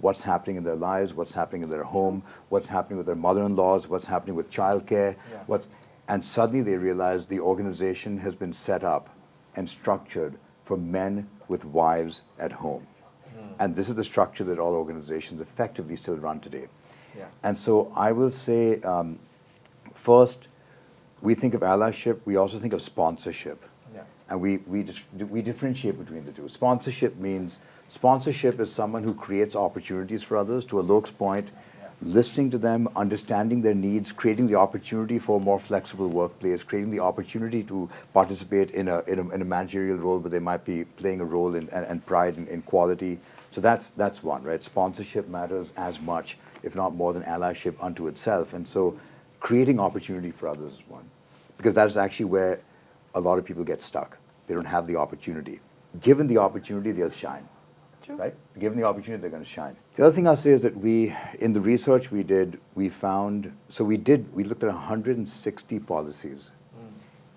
what's happening in their lives, what's happening in their home, what's happening with their mother-in-laws, what's happening with childcare, and suddenly they realize the organization has been set up and structured for men with wives at home. And this is the structure that all organizations effectively still run today. And so I will say, first, we think of allyship, we also think of sponsorship. And we differentiate between the two. Sponsorship is someone who creates opportunities for others, to Alok's point, listening to them, understanding their needs, creating the opportunity for a more flexible workplace, creating the opportunity to participate in a managerial role where they might be playing a role and pride in quality. So that's one, right? Sponsorship matters as much, if not more, than allyship unto itself. And so creating opportunity for others is one. Because that's actually where a lot of people get stuck. They don't have the opportunity. Given the opportunity, they'll shine. True. Right? Given the opportunity, they're going to shine. The other thing I'll say is that in the research we did, we looked at 160 policies.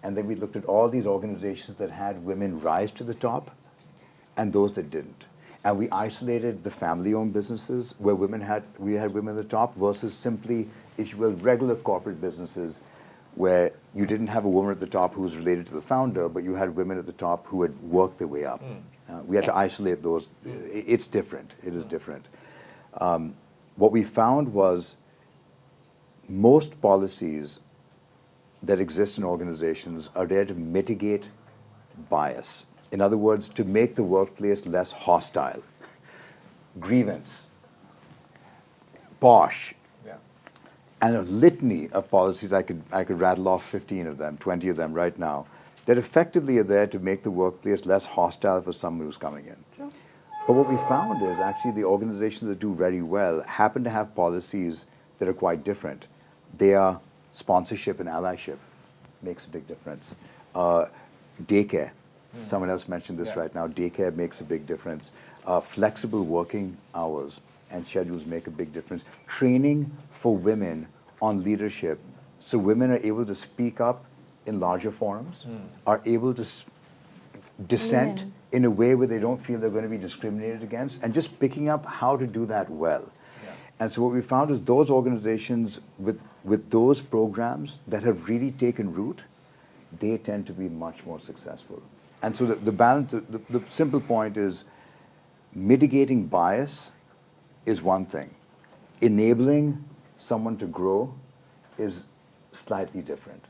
And then we looked at all these organizations that had women rise to the top and those that didn't. And we isolated the family-owned businesses where we had women at the top versus simply, if you will, regular corporate businesses where you didn't have a woman at the top who was related to the founder, but you had women at the top who had worked their way up. We had to isolate those. It's different. It is different. What we found was most policies that exist in organizations are there to mitigate bias. In other words, to make the workplace less hostile. Grievance, posh, and a litany of policies. I could rattle off 15 of them, 20 of them right now, that effectively are there to make the workplace less hostile for someone who's coming in. Sure. But what we found is actually the organizations that do very well happen to have policies that are quite different. They are sponsorship and allyship. Makes a big difference. Daycare. Someone else mentioned this right now. Daycare makes a big difference. Flexible working hours and schedules make a big difference. Training for women on leadership, so women are able to speak up in larger forums, are able to dissent in a way where they don't feel they're going to be discriminated against, and just picking up how to do that well. And so what we found is those organizations with those programs that have really taken root, they tend to be much more successful. And so the balance, the simple point is mitigating bias is one thing. Enabling someone to grow is slightly different.